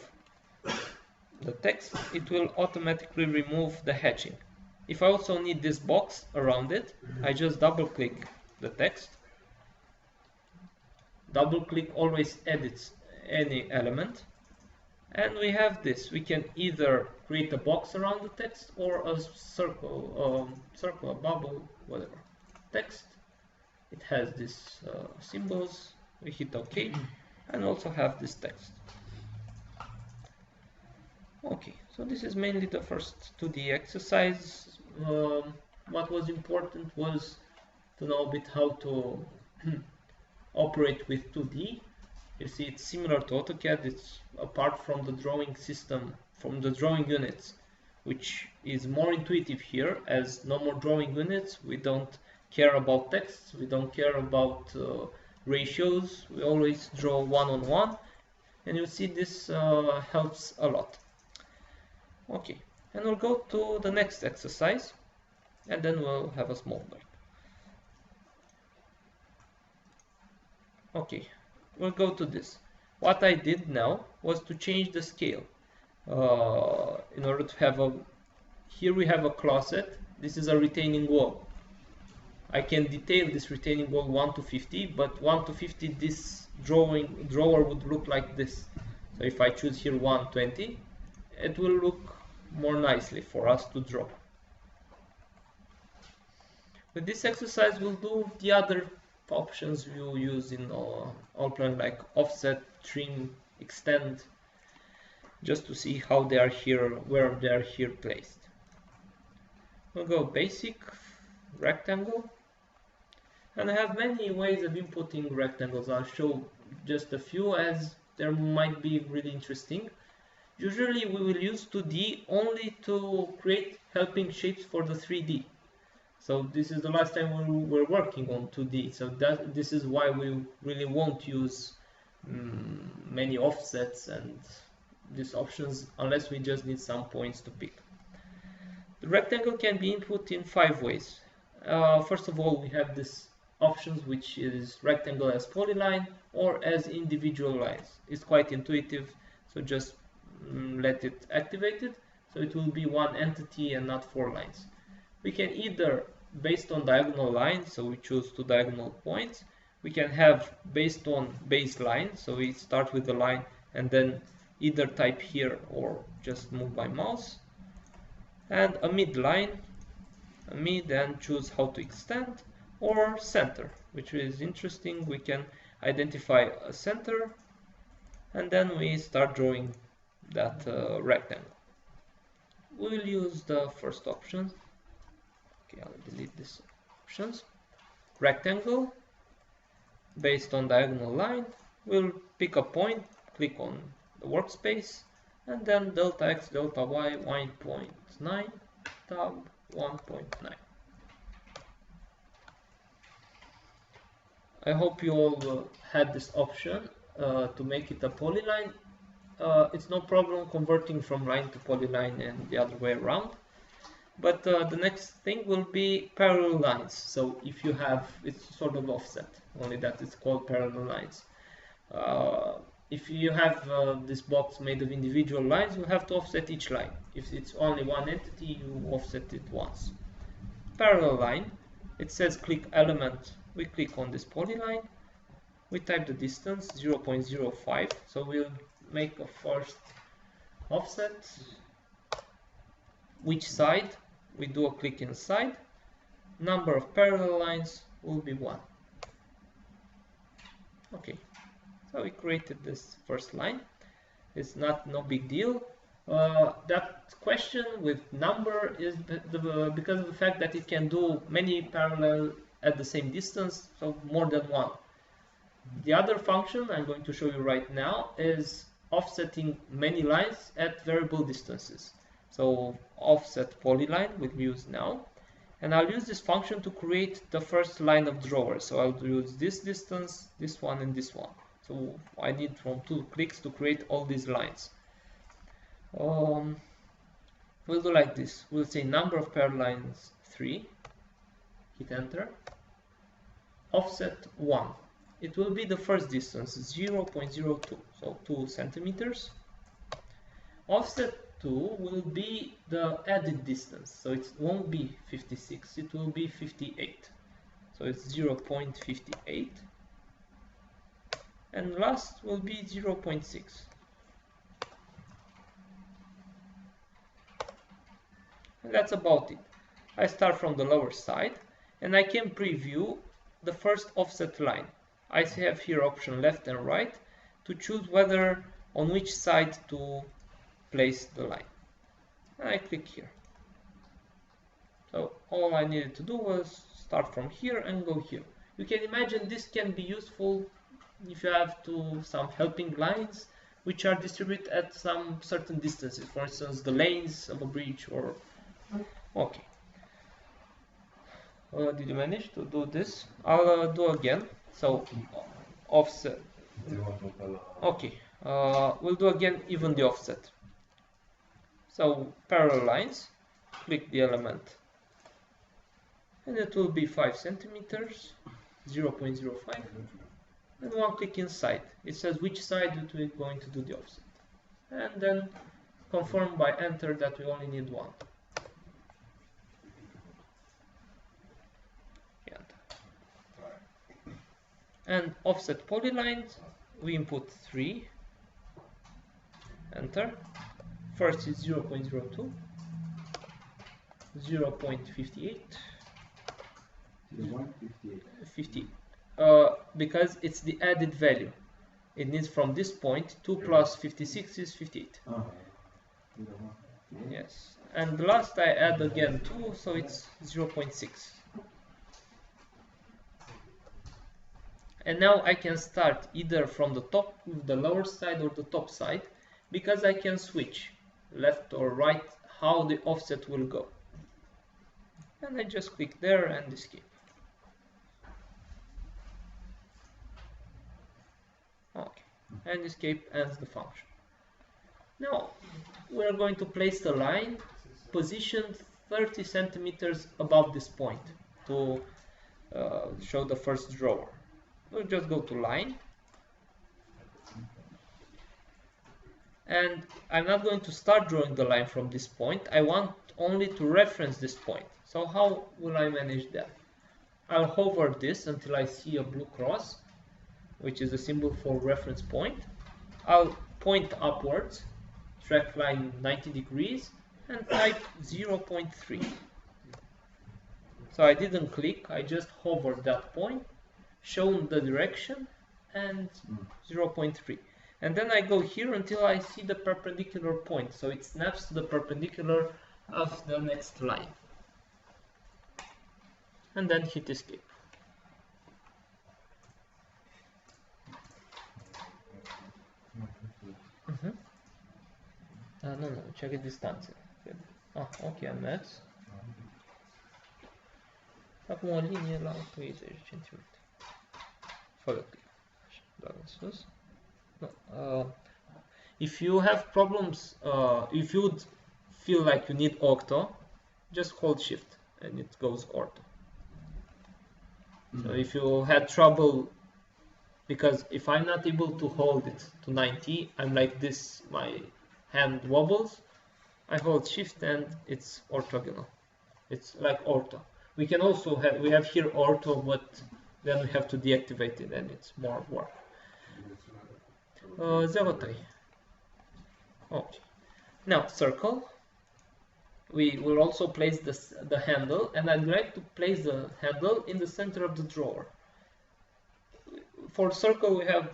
the text, it will automatically remove the hatching. If I also need this box around it, I just double click the text. Double click always edits any element. And we have this. We can either create a box around the text or a circle, a bubble, whatever. Text. It has these symbols. We hit OK and also have this text. Okay, so this is mainly the first 2D exercise. What was important was to know a bit how to operate with 2D. You see, it's similar to AutoCAD. It's apart from the drawing system, from the drawing units, which is more intuitive here, as no more drawing units. We don't care about texts, we don't care about ratios. We always draw one-on-one, and you see this helps a lot. Okay, and we'll go to the next exercise, and then we'll have a small break. Okay, we'll go to this. What I did now was to change the scale. In order to have here we have a closet. This is a retaining wall. I can detail this retaining wall 1 to 50, but 1 to 50 this drawer would look like this. So if I choose here 120, it will look more nicely for us to draw. With this exercise, we'll do the other options you use in Allplan, like offset, trim, extend, just to see how they are here, where they are here placed. We'll go basic, rectangle, and I have many ways of inputting rectangles. I'll show just a few, as there might be really interesting. Usually we will use 2D only to create helping shapes for the 3D. So this is the last time we're working on 2D. So this is why we really won't use many offsets and these options unless we just need some points to pick. The rectangle can be input in 5 ways. First of all, we have this options, which is rectangle as polyline or as individual lines. It's quite intuitive, so just let it activate it, so it will be one entity and not 4 lines. We can either based on diagonal lines, so we choose 2 diagonal points. We can have based on baseline, so we start with the line and then either type here or just move by mouse. And a midline, a mid, and choose how to extend, or center, which is interesting. We can identify a center and then we start drawing that rectangle. We will use the first option. Okay, I'll delete these options. Rectangle based on diagonal line. We'll pick a point, click on the workspace, and then delta x, delta y, 1.9, tab 1.9. I hope you all had this option to make it a polyline. It's no problem converting from line to polyline and the other way around. But the next thing will be parallel lines. So if you have, it's sort of offset, only that it's called parallel lines. If you have this box made of individual lines, you have to offset each line. If it's only one entity, you offset it once. Parallel line, it says click element. We click on this polyline. We type the distance 0.05. So we'll make a first offset. Which side? We do a click inside. Number of parallel lines will be 1. Okay, so we created this first line. It's no big deal. That question with number is because of the fact that it can do many parallel at the same distance, so more than one. The other function I'm going to show you right now is offsetting many lines at variable distances. So offset polyline we'll use now, and I'll use this function to create the first line of drawer. So I'll use this distance, this one, and this one. So I need from 2 clicks to create all these lines. We'll do like this. We'll say number of pair lines 3, hit enter, offset 1. It will be the first distance, 0.02, so 2 centimeters. Offset 2 will be the added distance, so it won't be 56, it will be 58. So it's 0.58. And last will be 0.6. And that's about it. I start from the lower side, and I can preview the first offset line. I have here option left and right to choose whether on which side to place the line. And I click here. So all I needed to do was start from here and go here. You can imagine this can be useful if you have some helping lines which are distributed at some certain distances. For instance, the lanes of a bridge or... Okay. Did you manage to do this? I'll do again. So offset. Okay. We'll do again even the offset. So parallel lines. Click the element, and it will be 5 centimeters, 0.05, and 1 click inside. It says which side we're going to do the offset, and then confirm by enter that we only need 1. And offset polylines, we input 3, enter. First is 0.02, 0.58, 50, because it's the added value. It needs from this point 2 plus 56 is 58. Yes, and last I add again 2, so it's 0.6. And now I can start either from the top, the lower side, or the top side, because I can switch left or right how the offset will go. And I just click there and escape. Okay, and escape ends the function. Now we're going to place the line positioned 30 centimeters above this point to show the first drawer. We'll just go to line, and I'm not going to start drawing the line from this point. I want only to reference this point. So how will I manage that? I'll hover this until I see a blue cross, which is a symbol for reference point. I'll point upwards, track line 90 degrees, and type 0.3. So I didn't click, I just hovered that point, shown the direction, and 0.3. And then I go here until I see the perpendicular point, so it snaps to the perpendicular of the next line. And then hit escape. Nu, check distanțe. Ok, am mers. Acum o linie la 30 cm. Fără click. Doar în sus. No. If you have problems, if you feel like you need ortho, just hold shift and it goes ortho. So if you had trouble, because if I'm not able to hold it to 90, I'm like this, my hand wobbles, I hold shift and it's orthogonal. It's like ortho. We can also have, we have here ortho, but then we have to deactivate it and it's more work. 03. Okay. Now circle. We will also place the handle, and I'd like to place the handle in the center of the drawer. For circle we have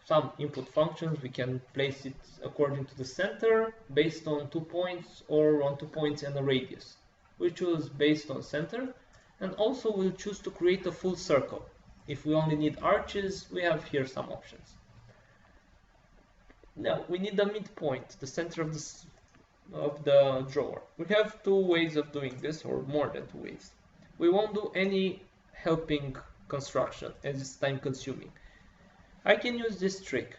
some input functions. We can place it according to the center, based on 2 points, or on 2 points and a radius. We choose based on center, and also we'll choose to create a full circle. If we only need arches, we have here some options. Now we need the midpoint, the center of the drawer. We have two ways of doing this, or more than two ways. We won't do any helping construction as it's time consuming. I can use this trick.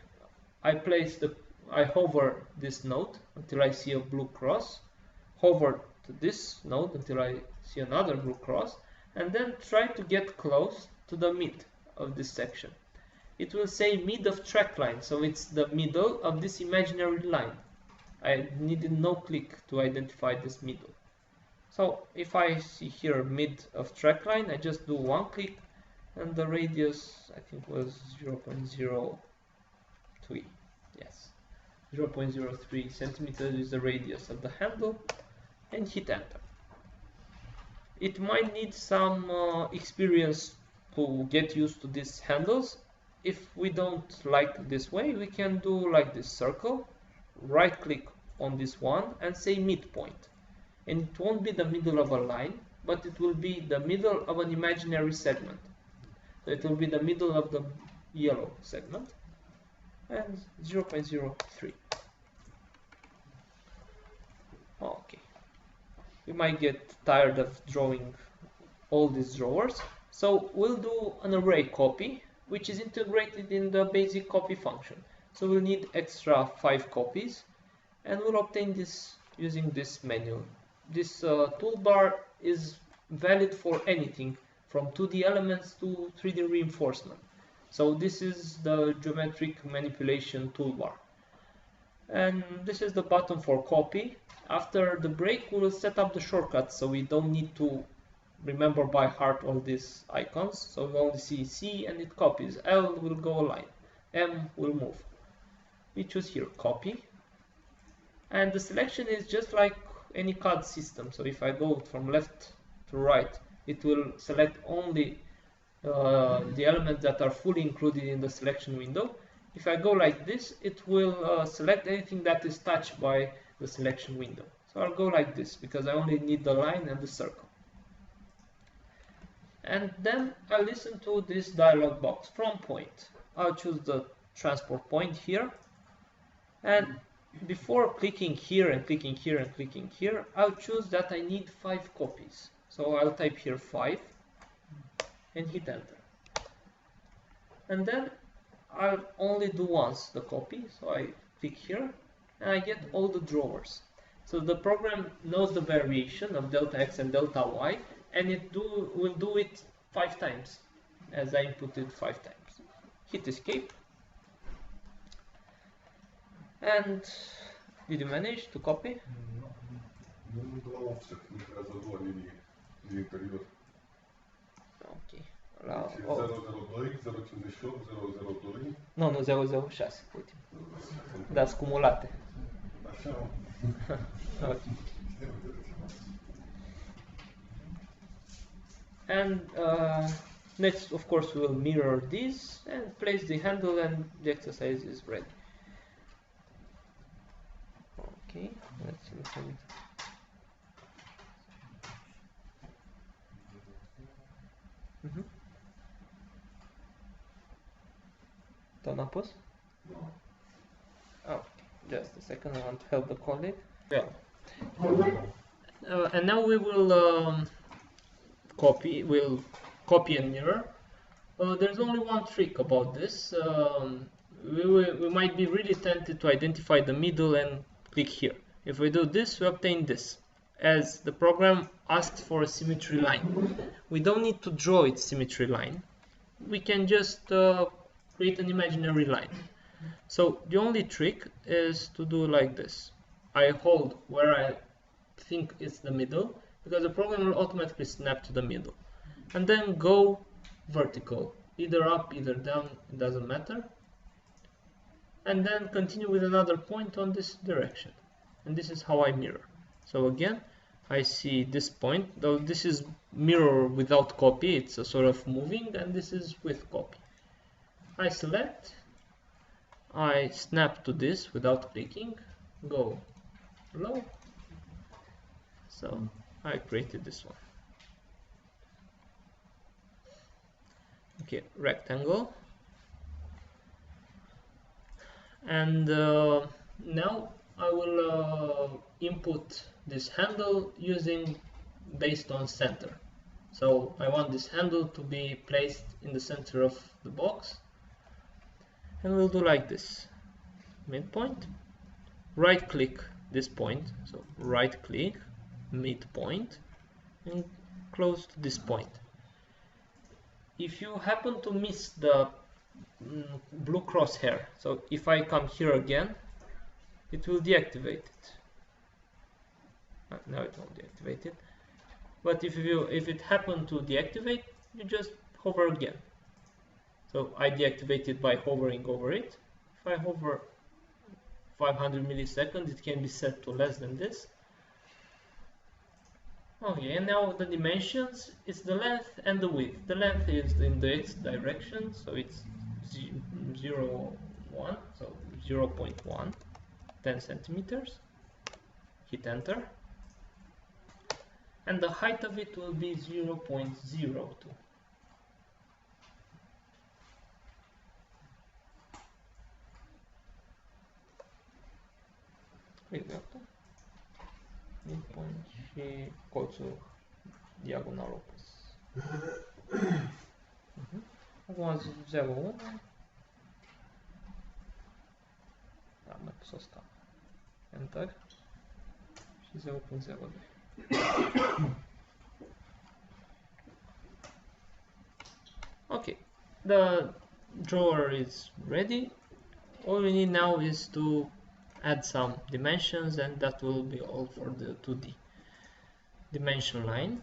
I hover this node until I see a blue cross, hover to this node until I see another blue cross, and then try to get close to the mid of this section. It will say mid of track line, so it's the middle of this imaginary line. I needed no click to identify this middle. So if I see here mid of track line, I just do one click, and the radius I think was 0.03. Yes, 0.03 centimeters is the radius of the handle, and hit enter. It might need some experience to get used to these handles. If we don't like this way, we can do like this circle, right click on this one and say midpoint. And it won't be the middle of a line, but it will be the middle of an imaginary segment. So it will be the middle of the yellow segment, and 0.03. Okay. We might get tired of drawing all these drawers, so we'll do an array copy, which is integrated in the basic copy function. So we'll need extra 5 copies, and we'll obtain this using this menu. This toolbar is valid for anything from 2D elements to 3D reinforcement. So this is the geometric manipulation toolbar. And this is the button for copy. After the break, we will set up the shortcuts, so we don't need to remember by heart all these icons. So we only see C and it copies. L will go a line. M will move. We choose here copy. And the selection is just like any CAD system. So if I go from left to right, it will select only the elements that are fully included in the selection window. If I go like this, it will select anything that is touched by the selection window. So I'll go like this because I only need the line and the circle. And then I'll listen to this dialog box from point. I'll choose the transport point here. And before clicking here and clicking here and clicking here, I'll choose that I need 5 copies. So I'll type here 5 and hit enter. And then I'll only do once the copy, so I click here and I get all the drawers. So the program knows the variation of delta x and delta y, and it will do it 5 times as I inputted 5 times. Hit escape. And did you manage to copy? Ok. La, oh. 002, 058, 002. Nu, nu, 006, ultim. Da, scumulate. Așa. Okay. And next, of course, we will mirror this and place the handle, and the exercise is ready. Okay, let's see. Tot n-am pus? Oh, just a second, I want to help the colleague. Yeah. And now we will copy and mirror. There's only one trick about this. We might be really tempted to identify the middle and click here. If we do this, we obtain this, as the program asked for a symmetry line. We don't need to draw its symmetry line. We can just create an imaginary line. So the only trick is to do like this. I hold where I think is the middle, because the program will automatically snap to the middle. And then go vertical, either up, either down, it doesn't matter. And then continue with another point on this direction. And this is how I mirror. So again, I see this point, though this is mirror without copy, it's a sort of moving, and this is with copy. I select, I snap to this without clicking, go low. So I created this one. Okay, rectangle. And now I will input this handle using based on center. So I want this handle to be placed in the center of the box, and we'll do like this: midpoint, right click this point, so right click midpoint and close to this point. If you happen to miss the blue crosshair, so if I come here again, it will deactivate it. Now it won't deactivate it, but if it happened to deactivate, you just hover again. So I deactivate it by hovering over it. If I hover 500 milliseconds, it can be set to less than this. Okay, and now the dimensions is the length and the width. The length is in the x direction, so it's 0, 1, so 0.1, 10 centimeters. Hit enter. And the height of it will be 0.02. Exact. Midpoint și colțul diagonal opus. Acum 0,1. Da, mai pus asta. Enter. Și 0.02. Okay, the drawer is ready. All we need now is to add some dimensions, and that will be all for the 2D. Dimension line.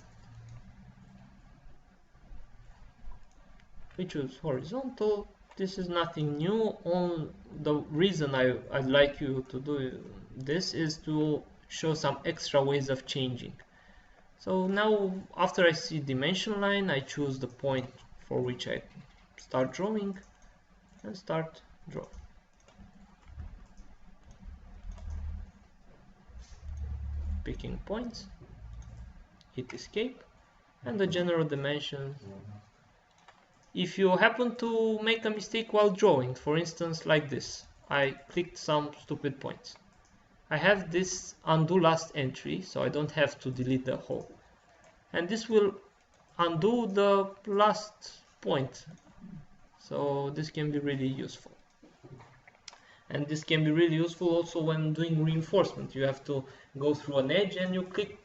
We choose horizontal. This is nothing new. The reason I'd like you to do this is to show some extra ways of changing. So now, after I see dimension line, I choose the point for which I start drawing and start draw. Picking points, hit escape, and the general dimensions. If you happen to make a mistake while drawing, for instance like this, I clicked some stupid points, I have this undo last entry, so I don't have to delete the whole, and this will undo the last point, so this can be really useful. And this can be really useful also when doing reinforcement. You have to go through an edge and you click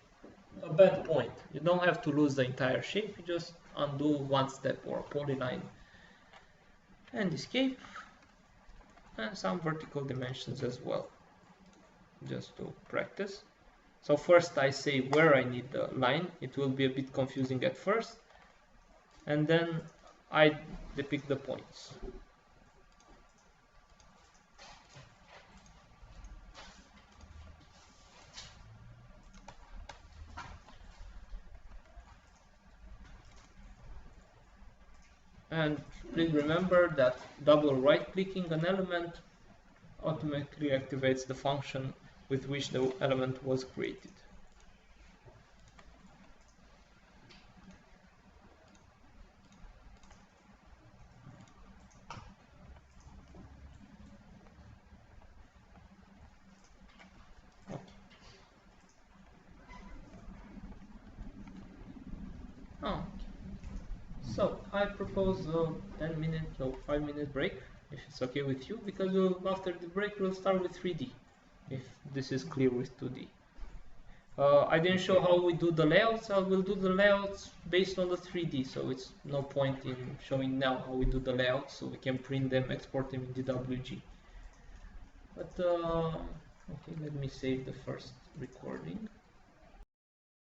a bad point. You don't have to lose the entire shape, you just undo one step or a polyline. And escape, and some vertical dimensions as well, just to practice. So first I say where I need the line. It will be a bit confusing at first, and then I depict the points. And please remember that double right-clicking an element automatically activates the function with which the element was created. Okay. So I propose a 10-minute or 5-minute break, if it's okay with you, because after the break we'll start with 3D, if this is clear with 2D. I didn't show how we do the layouts. I will do the layouts based on the 3D, so it's no point in showing now how we do the layouts, so we can print them, export them in DWG. But okay, let me save the first recording.